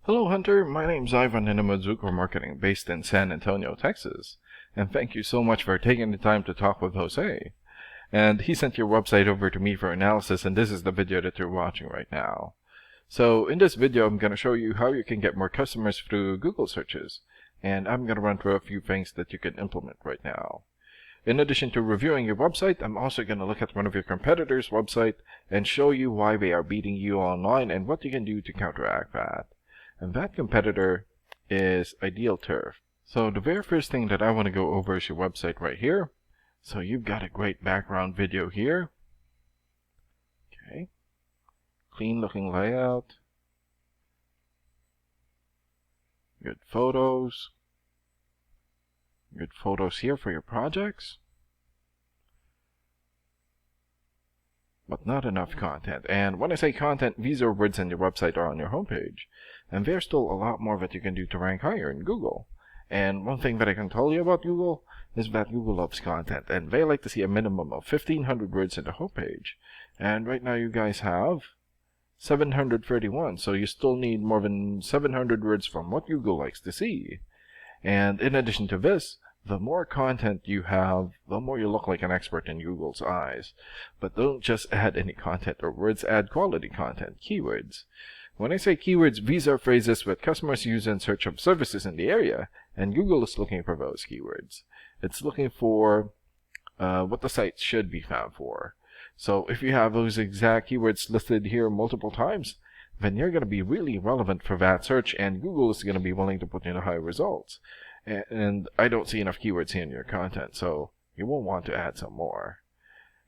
Hello Hunter, my name's Ivan and I'm a Zuko Marketing based in San Antonio, Texas. And thank you so much for taking the time to talk with Jose. And he sent your website over to me for analysis, and this is the video that you're watching right now. So in this video, I'm going to show you how you can get more customers through Google searches. And I'm going to run through a few things that you can implement right now. In addition to reviewing your website, I'm also going to look at one of your competitors' website and show you why they are beating you online and what you can do to counteract that. And that competitor is Ideal Turf. So the very first thing that I want to go over is your website right here. So you've got a great background video here. Okay. Clean looking layout. Good photos. Good photos here for your projects. But not enough content. And when I say content, these are words on your website or on your homepage. And there's still a lot more that you can do to rank higher in Google. And one thing that I can tell you about Google is that Google loves content, and they like to see a minimum of 1,500 words in the homepage. And right now you guys have 731, so you still need more than 700 words from what Google likes to see. And in addition to this, the more content you have, the more you look like an expert in Google's eyes. But don't just add any content or words, add quality content, keywords. When I say keywords, these are phrases that customers use in search of services in the area, and Google is looking for those keywords. It's looking for what the site should be found for. So if you have those exact keywords listed here multiple times, then you're going to be really relevant for that search, and Google is going to be willing to put in high results. And I don't see enough keywords here in your content, so you won't want to add some more.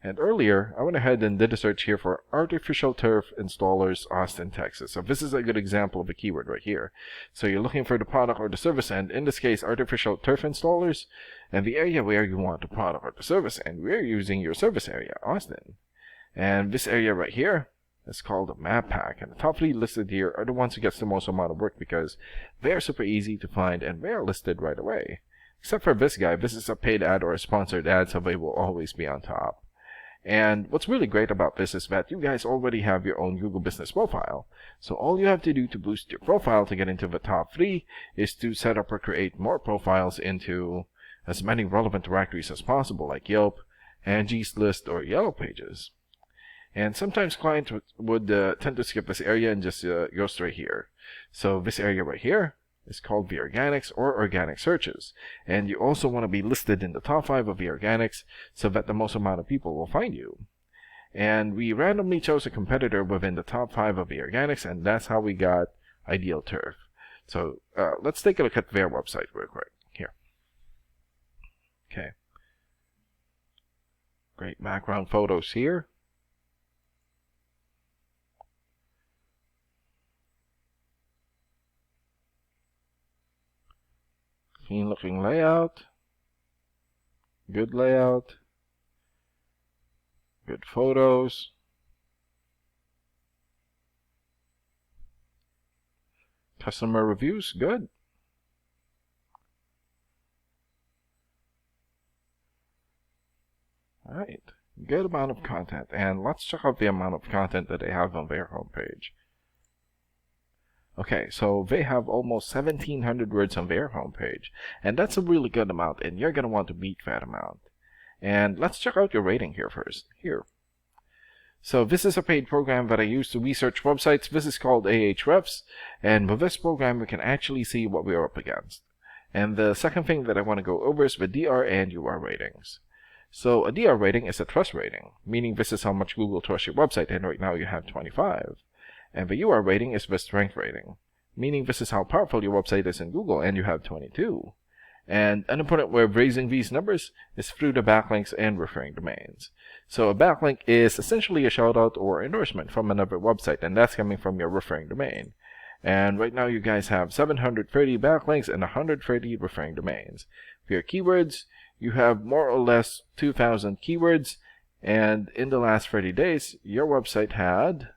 And earlier, I went ahead and did a search here for artificial turf installers, Austin, Texas. So this is a good example of a keyword right here. So you're looking for the product or the service, and in this case, artificial turf installers, and the area where you want the product or the service, and we're using your service area, Austin. And this area right here is called a map pack, and the top 3 listed here are the ones who gets the most amount of work because they're super easy to find and they're listed right away. Except for this guy, this is a paid ad or a sponsored ad, so they will always be on top. And what's really great about this is that you guys already have your own Google Business profile. So all you have to do to boost your profile to get into the top 3 is to set up or create more profiles into as many relevant directories as possible, like Yelp, Angie's List, or Yellow Pages. And sometimes clients would tend to skip this area and just go straight here. So this area right here is called the organics or organic searches. And you also want to be listed in the top 5 of the organics so that the most amount of people will find you. And we randomly chose a competitor within the top 5 of the organics, and that's how we got Ideal Turf. So let's take a look at their website real quick. Here. Okay. Great background photos here. Clean looking layout, good layout, good photos, customer reviews, good. Alright, good amount of content, and let's check out the amount of content that they have on their homepage. Okay, so they have almost 1,700 words on their homepage, and that's a really good amount, and you're going to want to beat that amount. And let's check out your rating here first. Here. So this is a paid program that I use to research websites. This is called Ahrefs, and with this program we can actually see what we are up against. And the second thing that I want to go over is the DR and UR ratings. So a DR rating is a trust rating, meaning this is how much Google trusts your website, and right now you have 25. And the UR rating is the strength rating, meaning this is how powerful your website is in Google, and you have 22. And an important way of raising these numbers is through the backlinks and referring domains. So a backlink is essentially a shoutout or endorsement from another website, and that's coming from your referring domain. And right now you guys have 730 backlinks and 130 referring domains. For your keywords, you have more or less 2,000 keywords, and in the last 30 days, your website had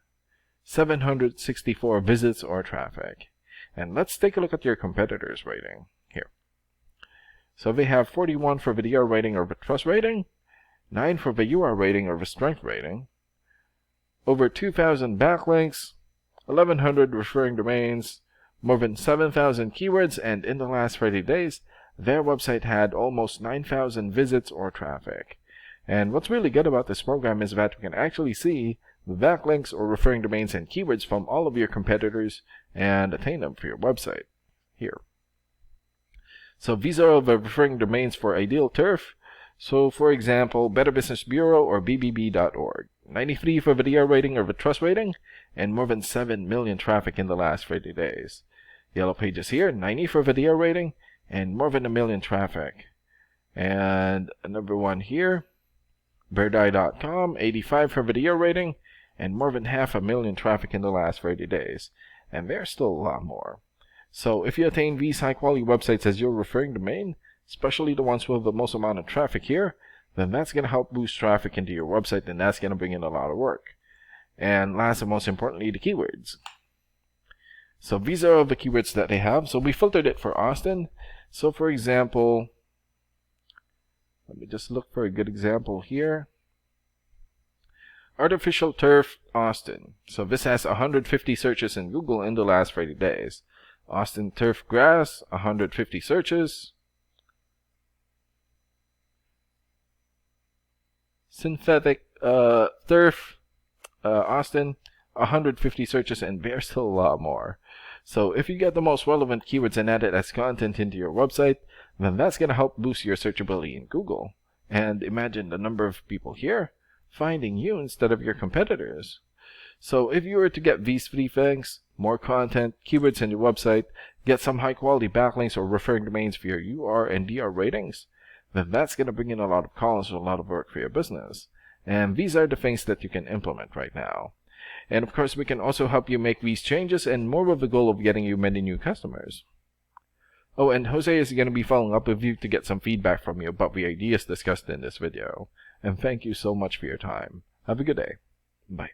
764 visits or traffic. And let's take a look at your competitors' rating here. So they have 41 for the DR rating or the trust rating, 9 for the UR rating or the strength rating, over 2,000 backlinks, 1,100 referring domains, more than 7,000 keywords, and in the last 30 days, their website had almost 9,000 visits or traffic. And what's really good about this program is that we can actually see the backlinks or referring domains and keywords from all of your competitors and attain them for your website here. So these are the referring domains for Ideal Turf. So for example, Better Business Bureau or bbb.org. 93 for the DR rating or the trust rating, and more than 7 million traffic in the last 30 days. Yellow Pages here, 90 for the DR rating, and more than 1 million traffic. And another one here, birdeye.com, 85 for the DR rating, and more than 500,000 traffic in the last 30 days. And there's still a lot more. So if you attain these high quality websites as your referring domain, especially the ones with the most amount of traffic here, then that's going to help boost traffic into your website, and that's going to bring in a lot of work. And last and most importantly, the keywords. So these are the keywords that they have. So we filtered it for Austin. So for example, let me just look for a good example here. Artificial turf Austin. So this has 150 searches in Google in the last 30 days. Austin turf grass, 150 searches. Synthetic turf Austin, 150 searches, and there's still a lot more. So if you get the most relevant keywords and add it as content into your website, then that's going to help boost your searchability in Google. And imagine the number of people here finding you instead of your competitors. So if you were to get these 3 things, more content, keywords in your website, get some high quality backlinks or referring domains for your UR and DR ratings, then that's going to bring in a lot of columns or a lot of work for your business. And these are the things that you can implement right now. And of course, we can also help you make these changes, and more with the goal of getting you many new customers. Oh, and Jose is going to be following up with you to get some feedback from you about the ideas discussed in this video. And thank you so much for your time. Have a good day. Bye.